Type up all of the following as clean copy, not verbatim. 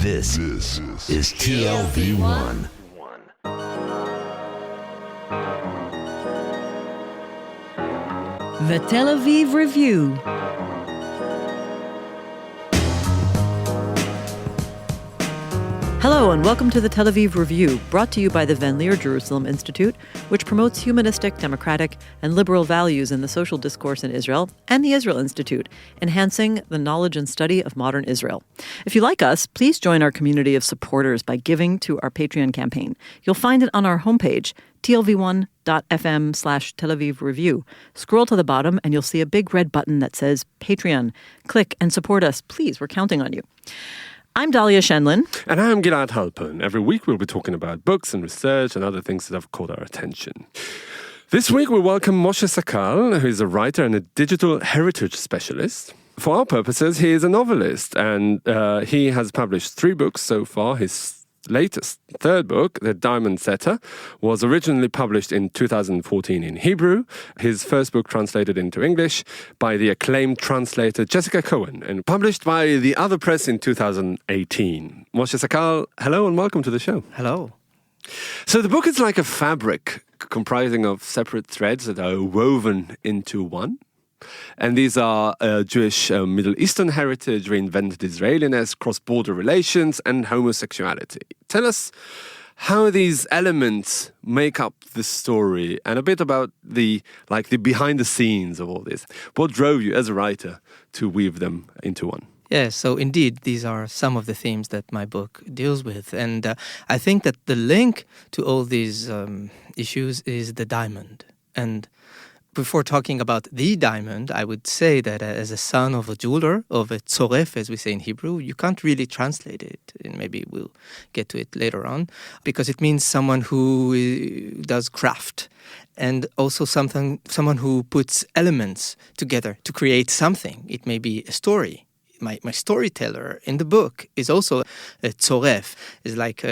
This is TLV1. The Tel Aviv Review. Hello and welcome to the Tel Aviv Review, brought to you by the Van Leer Jerusalem Institute, which promotes humanistic, democratic, and liberal values in the social discourse in Israel, and the Israel Institute, enhancing the knowledge and study of modern Israel. If you like us, please join our community of supporters by giving to our Patreon campaign. You'll find it on our homepage, tlv1.fm/Tel Aviv Review. Scroll to the bottom and you'll see a big red button that says Patreon. Click and support us. Please, we're counting on you. I'm Dalia Shenlin. And I'm Gilad Halpern. Every week we'll be talking about books and research and other things that have caught our attention. This week we welcome Moshe Sakal, who is a writer and a digital heritage specialist. For our purposes, he is a novelist, and he has published 3 books so far. His latest, third book, The Diamond Setter, was originally published in 2014 in Hebrew. His first book translated into English by the acclaimed translator Jessica Cohen and published by The Other Press in 2018. Moshe Sakal, hello and welcome to the show. Hello. So the book is like a fabric comprising of separate threads that are woven into one. And these are Jewish Middle Eastern heritage, reinvented Israeliness, cross-border relations, and homosexuality. Tell us how these elements make up the story and a bit about the behind the scenes of all this. What drove you as a writer to weave them into one? Yeah, so indeed, these are some of the themes that my book deals with. And I think that the link to all these issues is the diamond. And before talking about the diamond, I would say that as a son of a jeweler, of a tzoref, as we say in Hebrew, you can't really translate it, and maybe we'll get to it later on, because it means someone who does craft, and also someone who puts elements together to create something. It may be a story. My storyteller in the book is also a tzoref, is like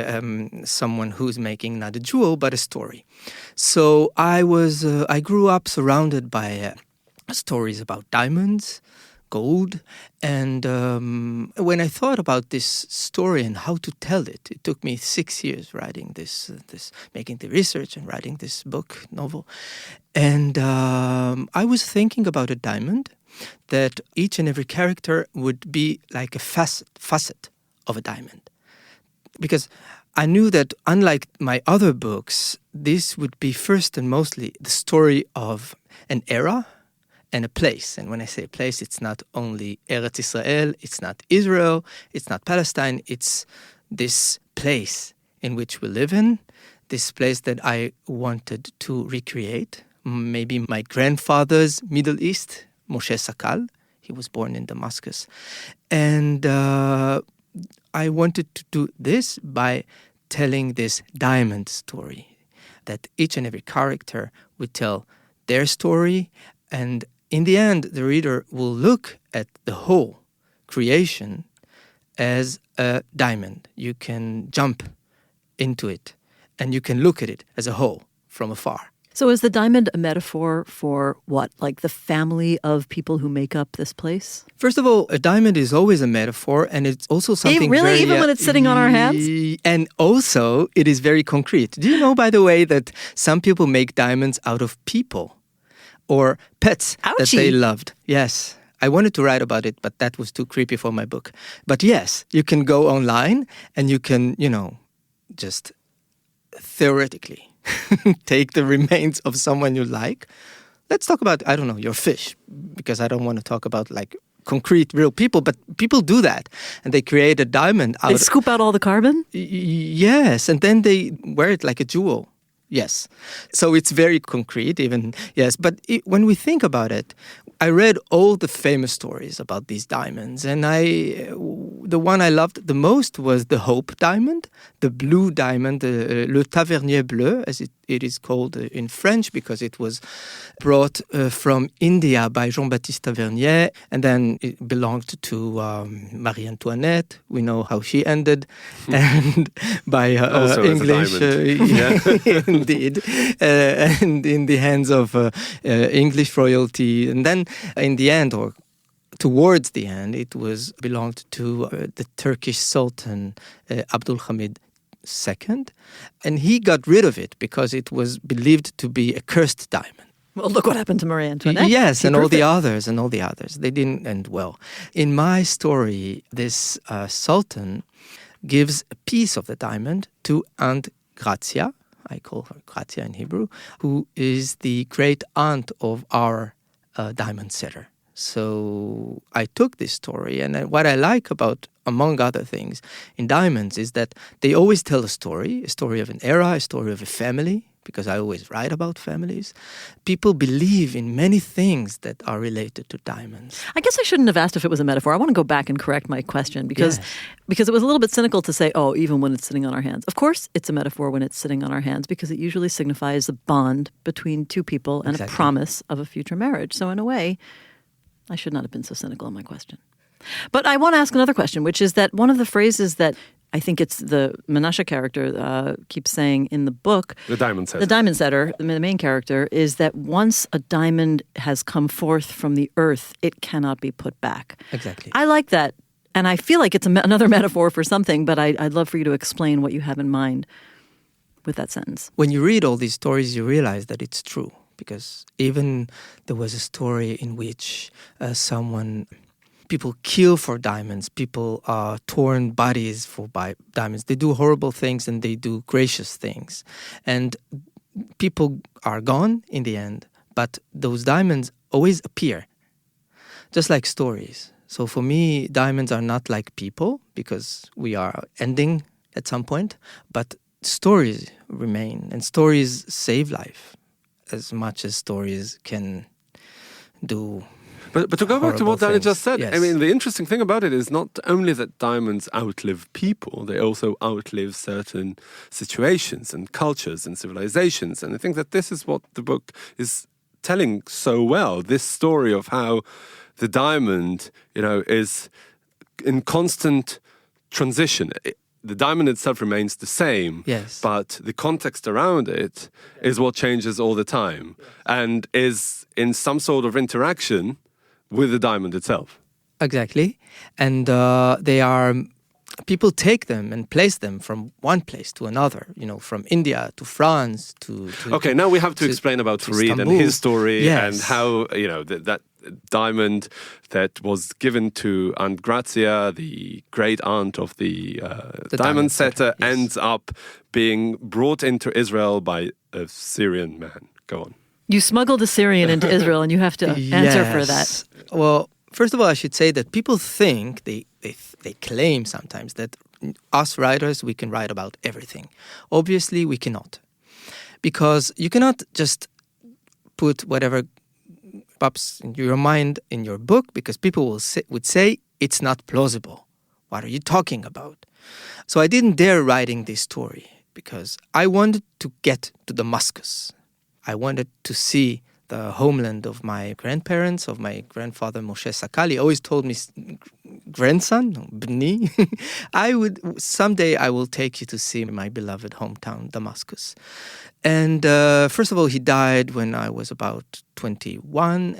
someone who's making not a jewel but a story. So I grew up surrounded by stories about diamonds, gold, and when I thought about this story and how to tell it, it took me 6 years writing this, making the research and writing this book novel, and I was thinking about a diamond. That each and every character would be like a facet of a diamond. Because I knew that unlike my other books, this would be first and mostly the story of an era and a place. And when I say place, it's not only Eretz Israel, it's not Israel, it's not Palestine, it's this place in which we live in, this place that I wanted to recreate. Maybe my grandfather's Middle East, Moshe Sakal. He was born in Damascus. And I wanted to do this by telling this diamond story, that each and every character would tell their story, and in the end, the reader will look at the whole creation as a diamond. You can jump into it, and you can look at it as a whole from afar. So is the diamond a metaphor for what? Like the family of people who make up this place? First of all, a diamond is always a metaphor, and it's also something really? Even when it's sitting on our hands? And also, it is very concrete. Do you know, by the way, that some people make diamonds out of people or pets that they loved? Yes. I wanted to write about it, but that was too creepy for my book. But yes, you can go online and you can, just theoretically take the remains of someone you like. Let's talk about, your fish, because I don't want to talk about concrete real people, but people do that. And they create a diamond out. They scoop out all the carbon? Yes, and then they wear it like a jewel. Yes. So it's very concrete even, yes. But when we think about it, I read all the famous stories about these diamonds, and the one I loved the most was the Hope diamond, the blue diamond, le Tavernier bleu, as it is called in French, because it was brought from India by Jean-Baptiste Tavernier, and then it belonged to Marie Antoinette. We know how she ended, and by English, indeed, and in the hands of English royalty, and then in the end, or towards the end, it was belonged to the Turkish Sultan Abdulhamid II, and he got rid of it because it was believed to be a cursed diamond. Well, look what happened to Marie Antoinette. Yes, She and all proved the it. others, and all the others. They didn't end well. In my story, this sultan gives a piece of the diamond to Aunt Grazia, I call her Grazia in Hebrew, who is the great aunt of our diamond setter. So I took this story, and what I like about, among other things, in diamonds is that they always tell a story of an era, a story of a family, because I always write about families. People believe in many things that are related to diamonds. I guess I shouldn't have asked if it was a metaphor. I want to go back and correct my question because it was a little bit cynical to say, oh, even when it's sitting on our hands. Of course, it's a metaphor when it's sitting on our hands because it usually signifies a bond between two people and a promise of a future marriage. So in a way, I should not have been so cynical in my question. But I want to ask another question, which is that one of the phrases that I think it's the Menashe character keeps saying in the book. The diamond setter. The diamond setter, the main character, is that once a diamond has come forth from the earth, it cannot be put back. Exactly. I like that. And I feel like it's another metaphor for something, but I'd love for you to explain what you have in mind with that sentence. When you read all these stories, you realize that it's true. Because even there was a story in which people kill for diamonds, people torn bodies for diamonds. They do horrible things and they do gracious things. And people are gone in the end, but those diamonds always appear, just like stories. So for me, diamonds are not like people because we are ending at some point, but stories remain and stories save life as much as stories can do. But to go back to what Danny just said, yes. I mean, the interesting thing about it is not only that diamonds outlive people, they also outlive certain situations and cultures and civilizations. And I think that this is what the book is telling so well, this story of how the diamond, is in constant transition. The diamond itself remains the same, yes, but the context around it is what changes all the time and is in some sort of interaction with the diamond itself. Exactly. And people take them and place them from one place to another, from India to France to okay, now we have to explain about Farid and his story and how, that diamond that was given to Aunt Grazia, the great aunt of the diamond setter, yes, ends up being brought into Israel by a Syrian man. Go on. You smuggled a Syrian into Israel and you have to answer for that. Well, first of all, I should say that people think, they claim sometimes that us writers, we can write about everything. Obviously, we cannot. Because you cannot just put whatever pops into your mind in your book because people would say it's not plausible. What are you talking about? So I didn't dare writing this story because I wanted to get to Damascus. I wanted to see the homeland of my grandparents, of my grandfather Moshe Sakal. He always told me, grandson, Bni, someday I will take you to see my beloved hometown, Damascus. And first of all, he died when I was about 21.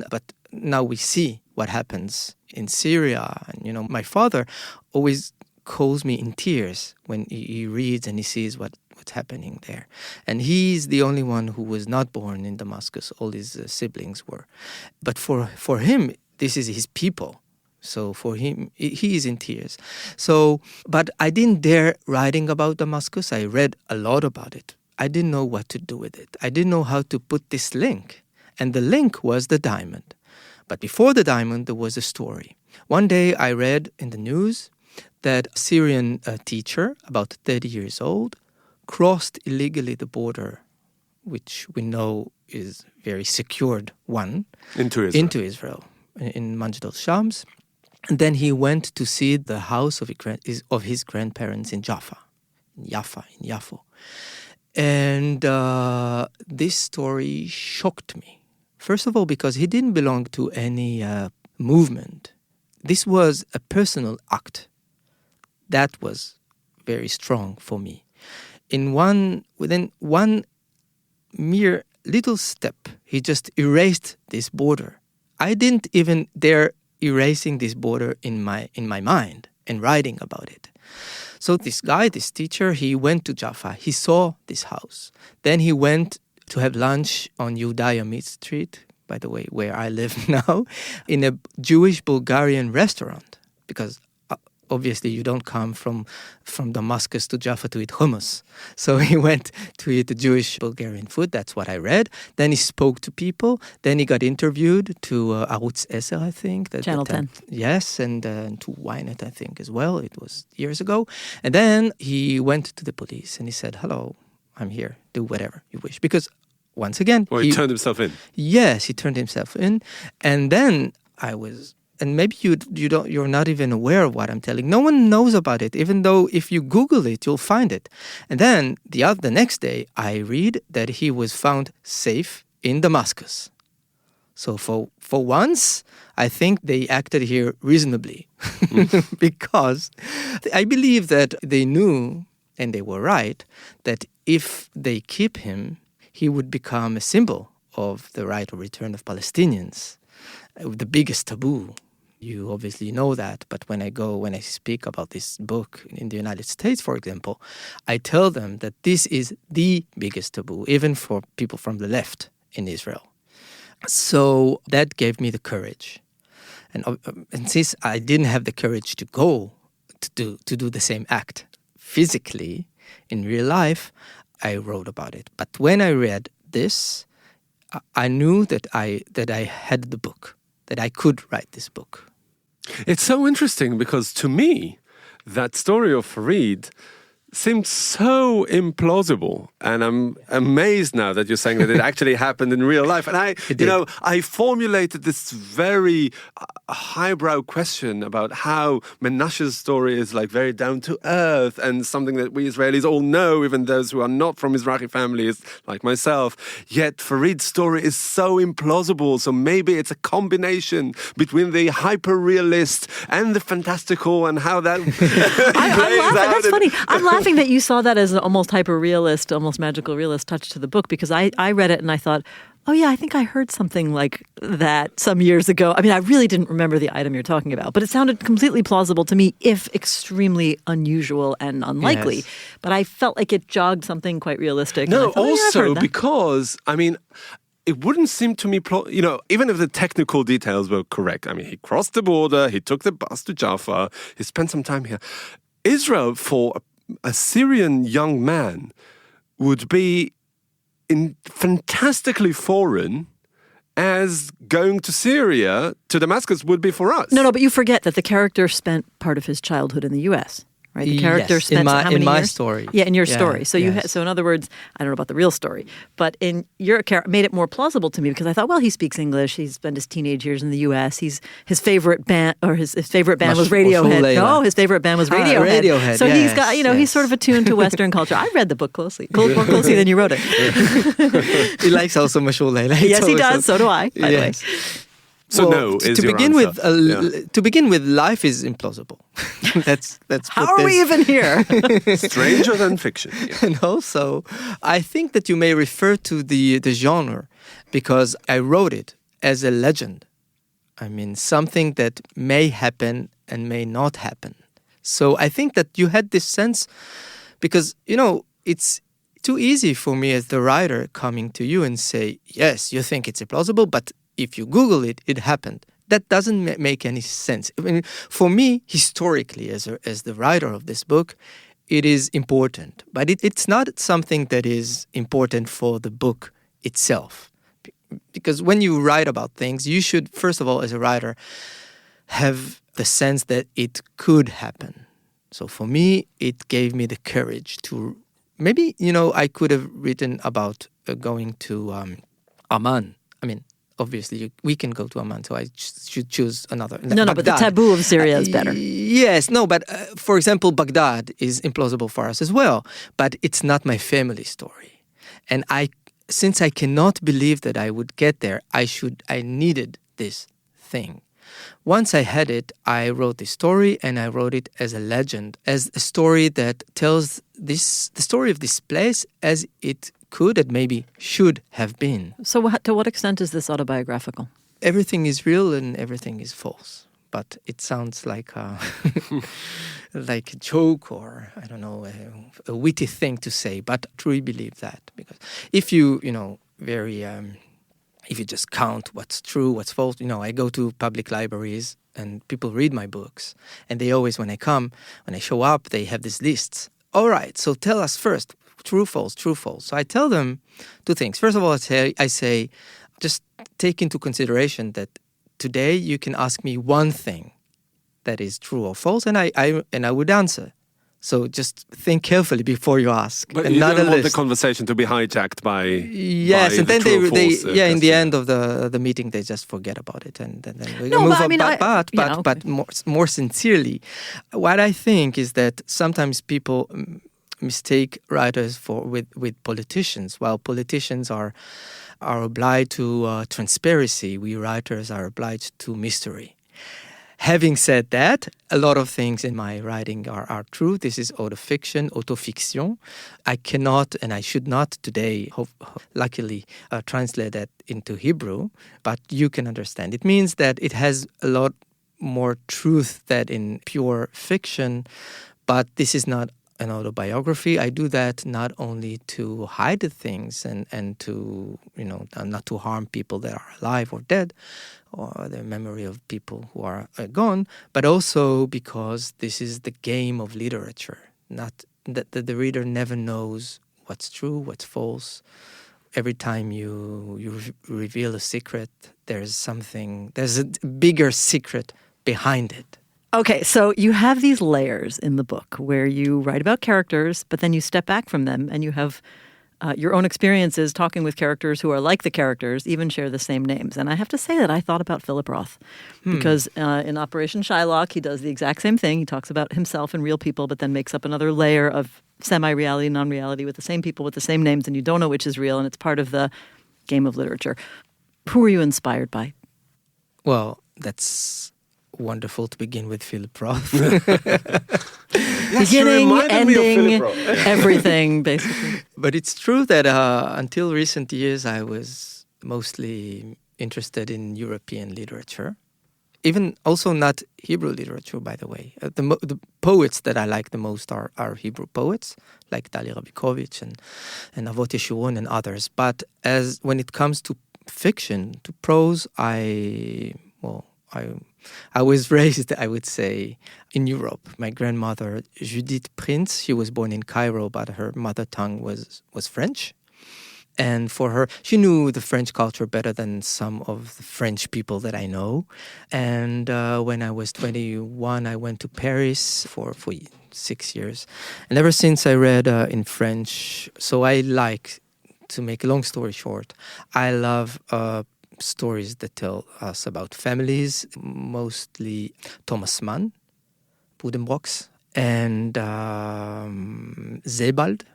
But now we see what happens in Syria. And, my father always calls me in tears when he reads and he sees what's happening there. And he's the only one who was not born in Damascus. All his siblings were. But for him, this is his people. So for him, he is in tears. But I didn't dare writing about Damascus. I read a lot about it. I didn't know what to do with it. I didn't know how to put this link. And the link was the diamond. But before the diamond, there was a story. One day I read in the news that a Syrian teacher, about 30 years old, crossed illegally the border, which we know is a very secured one, into Israel, in Majd al-Shams. And then he went to see the house of his grandparents in Jaffa, in Yafo. And this story shocked me. First of all, because he didn't belong to any movement. This was a personal act. That was very strong for me. Within one mere little step, he just erased this border. I didn't even dare erasing this border in my mind and writing about it. So this guy, this teacher, he went to Jaffa. He saw this house. Then he went to have lunch on Yehuda Amit Street, by the way, where I live now, in a Jewish Bulgarian restaurant. Because obviously you don't come from Damascus to Jaffa to eat hummus. So he went to eat the Jewish Bulgarian food. That's what I read. Then he spoke to people. Then he got interviewed to Arutz 10, I think. Channel 10. Yes, and to Ynet, I think, as well. It was years ago. And then he went to the police and he said, hello, I'm here. Do whatever you wish. Because once again... Well, he turned himself in. Yes, he turned himself in. And then I was... And maybe you're not even aware of what I'm telling. No one knows about it, even though if you Google it, you'll find it. And then the next day, I read that he was found safe in Damascus. So for once, I think they acted here reasonably, because I believe that they knew, and they were right, that if they keep him, he would become a symbol of the right of return of Palestinians. The biggest taboo. You obviously know that, but when I speak about this book in the United States, for example, I tell them that this is the biggest taboo, even for people from the left in Israel. So that gave me the courage. And since I didn't have the courage to go to do the same act physically in real life, I wrote about it. But when I read this, I knew that I had the book, that I could write this book. It's so interesting because to me, that story of Fareed seemed so implausible, and I'm amazed now that you're saying that it actually happened in real life. And I formulated this very highbrow question about how Menashe's story is like very down to earth and something that we Israelis all know, even those who are not from Mizrahi families like myself. Yet Fareed's story is so implausible. So maybe it's a combination between the hyper-realist and the fantastical, and how that I'm laughing. That's funny. I'm laughing that you saw that as an almost hyper-realist, almost magical realist touch to the book, because I read it and I thought, oh yeah, I think I heard something like that some years ago. I mean, I really didn't remember the item you're talking about, but it sounded completely plausible to me, if extremely unusual and unlikely. Yes. But I felt like it jogged something quite realistic. No, and I thought, also because, I mean, it wouldn't seem to me, even if the technical details were correct. I mean, he crossed the border, he took the bus to Jaffa, he spent some time here. Israel, for a Syrian young man, would be fantastically foreign as going to Syria, to Damascus, would be for us. No, but you forget that the character spent part of his childhood in the U.S., right? The character yes, spent how many in my years? story. Yeah, in your story. So yes. so in other words, I don't know about the real story, but in your character made it more plausible to me, because I thought, well, he speaks English. He spent his teenage years in the U.S. His favorite band, or his favorite band was Radiohead. No, his favorite band was Radiohead. Radiohead. So he's got, yes. he's sort of attuned to Western culture. I read the book closely, more closely than you wrote it. He likes also Mashul Leila. Yes, he does. So do I, by the way. So well, no, is to your begin answer. with, to begin with, life is implausible. That's How are we even here? Stranger than fiction. Yeah. And also, I think that you may refer to the genre, because I wrote it as a legend. I mean, something that may happen and may not happen. So I think that you had this sense, because, it's too easy for me as the writer coming to you and say, yes, you think it's implausible, but if you Google it, it happened. That doesn't make any sense. I mean, for me, historically, as the writer of this book, it is important. But it's not something that is important for the book itself. Because when you write about things, you should, first of all, as a writer, have the sense that it could happen. So for me, it gave me the courage to... Maybe, I could have written about going to Amman. I mean, obviously, we can go to Amman, so I should choose another. No, but the taboo of Syria is better. Yes, no, but for example, Baghdad is implausible for us as well, but it's not my family story. And since I cannot believe that I would get there, I needed this thing. Once I had it, I wrote this story, and I wrote it as a legend, as a story that tells the story of this place as it could and maybe should have been. So to what extent is this autobiographical? Everything is real and everything is false. but it sounds like like a joke or, I don't know, a witty thing to say. But I truly believe that, because if you if you just count what's true, what's false, I go to public libraries and people read my books, and they always, when I show up, they have these lists. All right, so tell us first, true, false, true, false. So I tell them two things. First of all, I say, just take into consideration that today you can ask me one thing that is true or false, and I would answer. So just think carefully before you ask. But and you not don't a want the list. conversation to be hijacked by Yes, by and the then true or they false, in the question. end of the meeting they just forget about it, and then we No, move but I on. mean, But more sincerely, what I think is that sometimes people mistake writers with politicians. While politicians are obliged to transparency, we writers are obliged to mystery. Having said that, a lot of things in my writing are true. This is autofiction. I cannot and I should not today, luckily, translate that into Hebrew, but you can understand. It means that it has a lot more truth than in pure fiction, but this is not an autobiography. I do that not only to hide the things and to, not to harm people that are alive or dead, or the memory of people who are gone, but also because this is the game of literature. Not that the reader never knows what's true, what's false. Every time you reveal a secret, there's a bigger secret behind it. Okay, so you have these layers in the book where you write about characters, but then you step back from them and you have your own experiences talking with characters who are like the characters, even share the same names. And I have to say that I thought about Philip Roth because in Operation Shylock, he does the exact same thing. He talks about himself and real people, but then makes up another layer of semi-reality, non-reality with the same people with the same names, and you don't know which is real, and it's part of the game of literature. Who were you inspired by? Well, that's wonderful to begin with Philip Roth. Beginning, ending, everything, basically. But it's true that until recent years, I was mostly interested in European literature. Even also not Hebrew literature, by the way. The poets that I like the most are Hebrew poets, like Dali Rabikovich and Avot Yeshurun and others. But when it comes to fiction, to prose, I was raised, I would say, in Europe. My grandmother, Judith Prince, she was born in Cairo, but her mother tongue was French. And for her, she knew the French culture better than some of the French people that I know. And when I was 21, I went to Paris for 6 years. And ever since I read in French, so I like, to make a long story short, I love stories that tell us about families, mostly Thomas Mann, Buddenbrooks, and Sebald,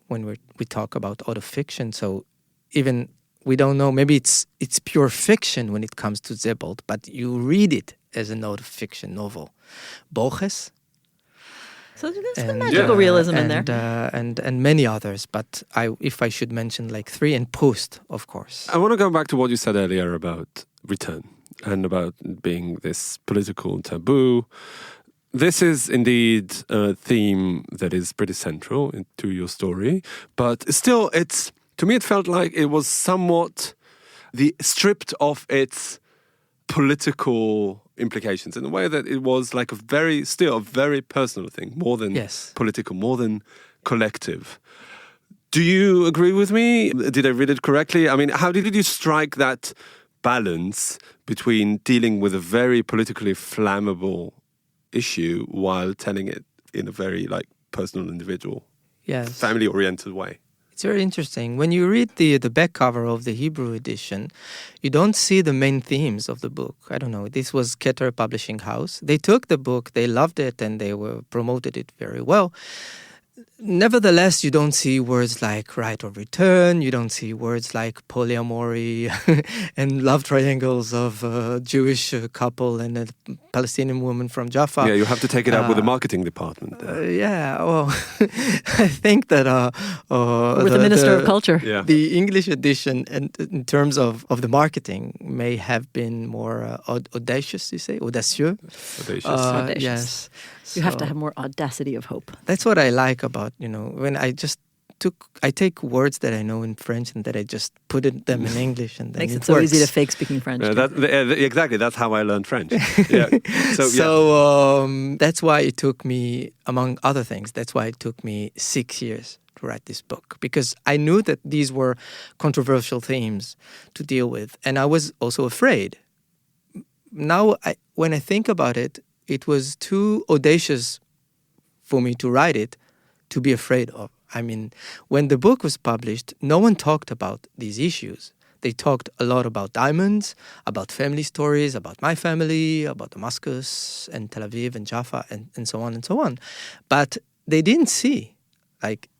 when we talk about autofiction. So even we don't know, maybe it's pure fiction when it comes to Sebald, but you read it as an autofiction novel. Borges. So there's some magical realism in there. And many others, but if I should mention like three, and Proust, of course. I want to go back to what you said earlier about return and about being this political taboo. This is indeed a theme that is pretty central to your story, but still, to me it felt like it was somewhat stripped of its political implications in a way that it was like a very personal thing, more than political, more than collective. Do you agree with me? Did I read it correctly? I mean, how did you strike that balance between dealing with a very politically flammable issue while telling it in a very personal, individual, family-oriented way? It's very interesting. When you read the back cover of the Hebrew edition, you don't see the main themes of the book. I don't know. This was Keter Publishing House. They took the book, they loved it, and they promoted it very well. Nevertheless, you don't see words like right of return, you don't see words like polyamory and love triangles of a Jewish couple and a Palestinian woman from Jaffa. Yeah, you have to take it up with the marketing department. Well, I think that... with the Minister of Culture. Yeah. The English edition, and in terms of the marketing, may have been more audacious, you say? Audacieux? Audacious. Audacious. Yes. You have to have more audacity of hope. That's what I like about, when I take words that I know in French and that I just put them in English, and then Makes it it so works. easy to fake speaking French. Exactly, that's how I learned French. Yeah. That's why it took me, among other things, that's why it took me 6 years to write this book, because I knew that these were controversial themes to deal with, and I was also afraid. Now, when I think about it, it was too audacious for me to write it, to be afraid of. I mean, when the book was published, no one talked about these issues. They talked a lot about diamonds, about family stories, about my family, about Damascus and Tel Aviv and Jaffa and so on and so on. But they didn't see, like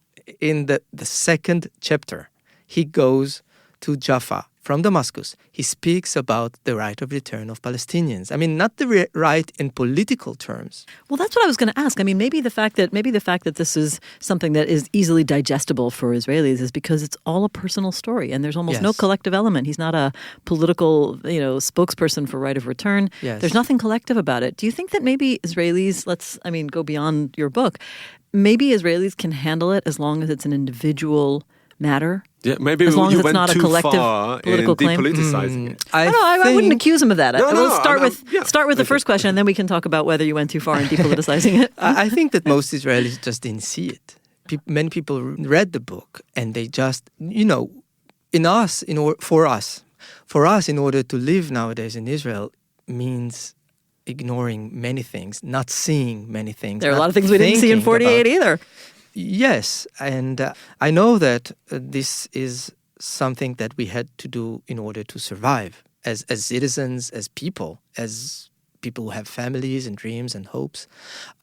in the second chapter, he goes to Jaffa from Damascus. He speaks about the right of return of Palestinians. I mean, not the right in political terms. Well, that's what I was going to ask. I mean, maybe the fact that this is something that is easily digestible for Israelis is because it's all a personal story, and there's almost no collective element. He's not a political, spokesperson for right of return. Yes. There's nothing collective about it. Do you think that maybe Israelis, go beyond your book, maybe Israelis can handle it as long as it's an individual matter? Yeah, maybe as long you as it's went not a too collective far political in claim. depoliticizing it. I wouldn't accuse him of that. We'll start with the Okay. first question, and then we can talk about whether you went too far in depoliticizing it. I think that most Israelis just didn't see it. Many people read the book, and they just, for us, in order to live nowadays in Israel, means ignoring many things, not seeing many things. There are a lot of things we didn't see in 48 either. Yes, and I know that this is something that we had to do in order to survive as citizens, as people who have families and dreams and hopes,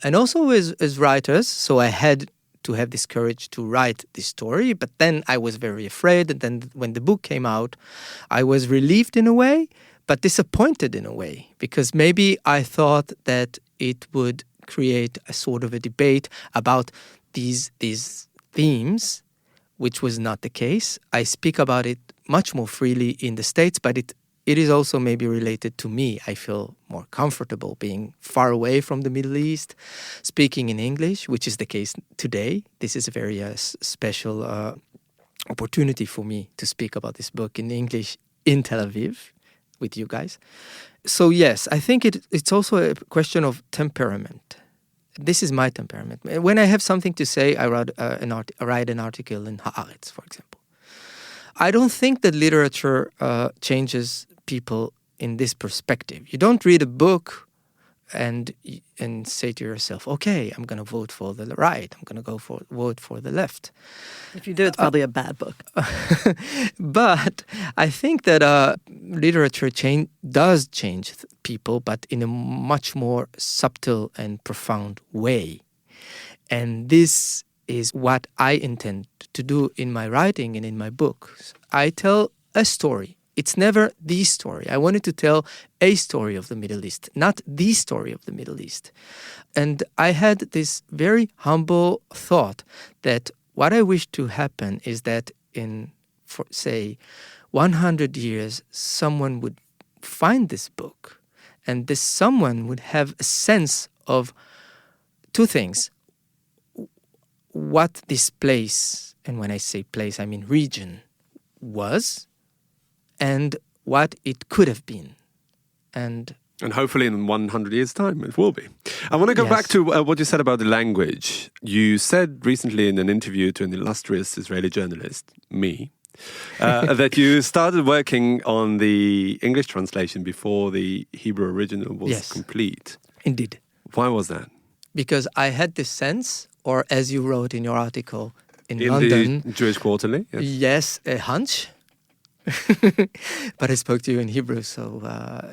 and also as writers. So I had to have this courage to write this story, but then I was very afraid, and then when the book came out, I was relieved in a way, but disappointed in a way, because maybe I thought that it would create a sort of a debate about these themes, which was not the case. I speak about it much more freely in the States, but it is also maybe related to me. I feel more comfortable being far away from the Middle East, speaking in English, which is the case today. This is a very special opportunity for me to speak about this book in English in Tel Aviv with you guys. So yes, I think it's also a question of temperament. This is my temperament. When I have something to say, I write an article in Haaretz, for example. I don't think that literature changes people in this perspective. You don't read a book and say to yourself, okay, I'm going to vote for the right. I'm going to vote for the left. If you do, it's probably a bad book. But I think that literature does change people, but in a much more subtle and profound way. And this is what I intend to do in my writing and in my books. I tell a story. It's never the story. I wanted to tell a story of the Middle East, not the story of the Middle East. And I had this very humble thought that what I wish to happen is that in, say, 100 years, someone would find this book, and this someone would have a sense of two things. What this place, and when I say place, I mean region, was, and what it could have been. And hopefully in 100 years' time, it will be. I want to go back to what you said about the language. You said recently in an interview to an illustrious Israeli journalist, me, that you started working on the English translation before the Hebrew original was complete. Indeed. Why was that? Because I had this sense, or as you wrote in your article in London, the Jewish Quarterly? Yes, a hunch, but I spoke to you in Hebrew. So,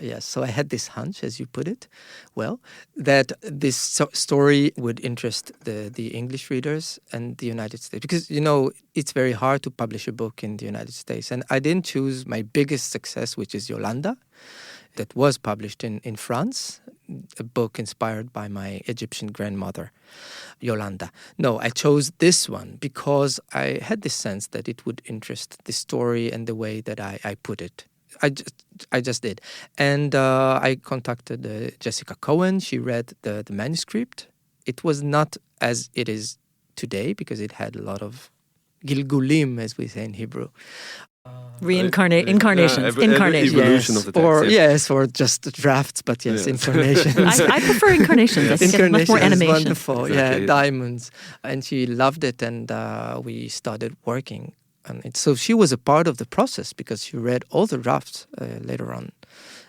yes, so I had this hunch, as you put it, well, that this story would interest the English readers and the United States. Because, it's very hard to publish a book in the United States. And I didn't choose my biggest success, which is Yolanda, that was published in France, a book inspired by my Egyptian grandmother, Yolanda. No, I chose this one because I had this sense that it would interest the story and the way that I put it. I just did. And I contacted Jessica Cohen. She read the manuscript. It was not as it is today because it had a lot of gilgulim, as we say in Hebrew. Incarnations. Evolution of the text. Or just drafts, but incarnations. I prefer incarnations. I think it's much more animation. Wonderful, exactly. Diamonds. And she loved it, and we started working on it. So she was a part of the process because she read all the drafts later on.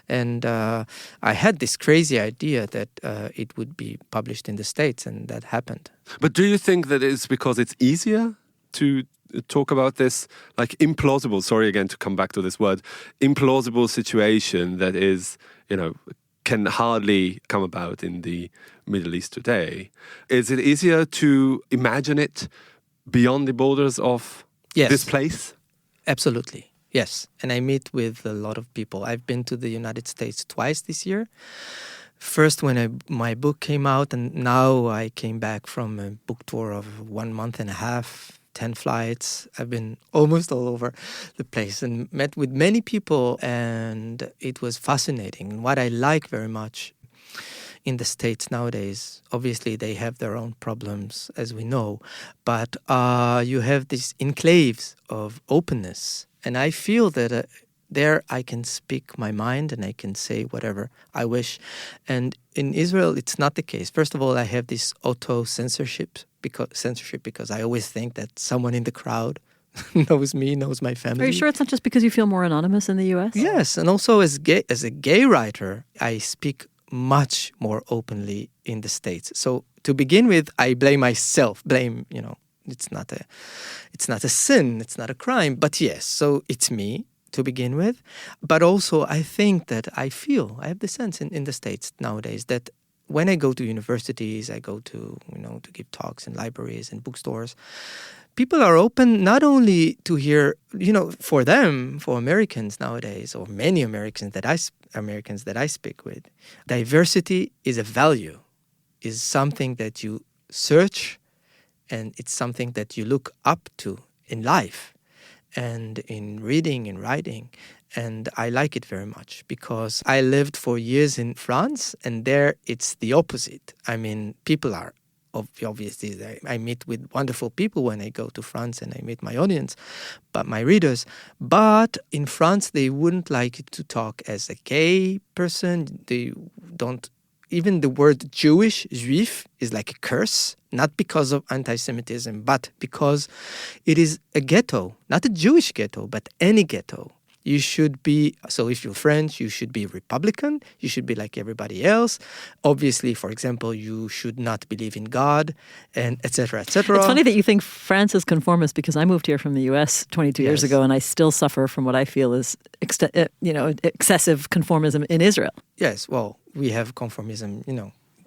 And I had this crazy idea that it would be published in the States, and that happened. But do you think that it's because it's easier to talk about this implausible, sorry again to come back to this word, implausible situation that is, can hardly come about in the Middle East today? Is it easier to imagine it beyond the borders of this place? Absolutely, yes. And I meet with a lot of people. I've been to the United States twice this year. First when my book came out, and now I came back from a book tour of 1 month and a half, 10 flights. I've been almost all over the place and met with many people, and it was fascinating. What I like very much in the States nowadays, obviously they have their own problems, as we know, but you have these enclaves of openness, and I feel that there I can speak my mind and I can say whatever I wish. And in Israel, it's not the case. First of all, I have this auto-censorship because I always think that someone in the crowd knows me, knows my family. Are you sure it's not just because you feel more anonymous in the U.S.? Yes, and also as a gay writer, I speak much more openly in the States. So to begin with, I blame myself. It's not a sin, it's not a crime, but yes, so it's me to begin with. But also I think that I have the sense in the States nowadays that when I go to universities, I go to give talks in libraries and bookstores, people are open not only to hear, for them, for Americans nowadays, or many Americans that I speak with, diversity is a value, is something that you search, and it's something that you look up to in life and in reading and writing. And I like it very much because I lived for years in France, and there it's the opposite. I mean, people are obviously, I meet with wonderful people when I go to France and I meet my audience, but my readers. But in France, they wouldn't like to talk as a gay person. They don't. Even the word Jewish, juif, is like a curse, not because of anti-Semitism, but because it is a ghetto, not a Jewish ghetto, but any ghetto. You should be, so if you're French, you should be Republican, you should be like everybody else. Obviously, for example, you should not believe in God, and et cetera, et cetera. It's funny that you think France is conformist because I moved here from the U.S. 22 years ago, and I still suffer from what I feel is excessive conformism in Israel. Yes, well, we have conformism,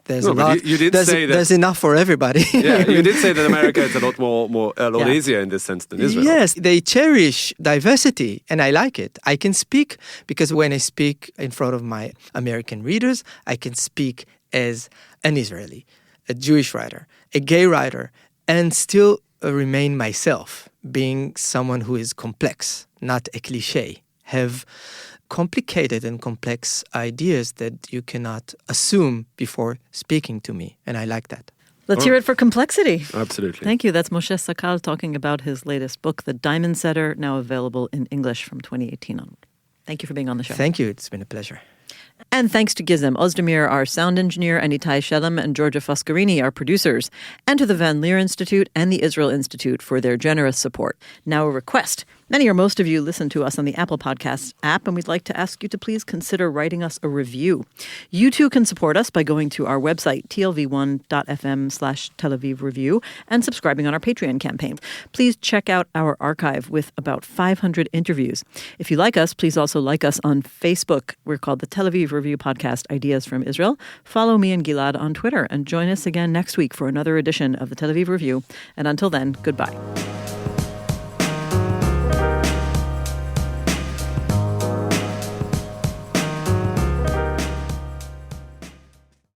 There's no, a lot. You did say that there's enough for everybody. Yeah, you did say that America is a lot easier in this sense than Israel. Yes, they cherish diversity, and I like it. I can speak because when I speak in front of my American readers, I can speak as an Israeli, a Jewish writer, a gay writer, and still remain myself, being someone who is complex, not a cliché. Have complicated and complex ideas that you cannot assume before speaking to me, and I like that. Let's hear it for complexity. Absolutely. Thank you. That's Moshe Sakal talking about his latest book, The Diamond Setter, now available in English from 2018 onward. Thank you for being on the show. Thank you. It's been a pleasure. And thanks to Gizem Ozdemir, our sound engineer, and Itai Shelem and Georgia Foscarini, our producers, and to the Van Leer Institute and the Israel Institute for their generous support. Now a request. Many or most of you listen to us on the Apple Podcasts app, and we'd like to ask you to please consider writing us a review. You too can support us by going to our website, tlv1.fm/Tel Aviv Review, and subscribing on our Patreon campaign. Please check out our archive with about 500 interviews. If you like us, please also like us on Facebook. We're called the Tel Aviv Review Podcast, Ideas from Israel. Follow me and Gilad on Twitter, and join us again next week for another edition of the Tel Aviv Review. And until then, goodbye.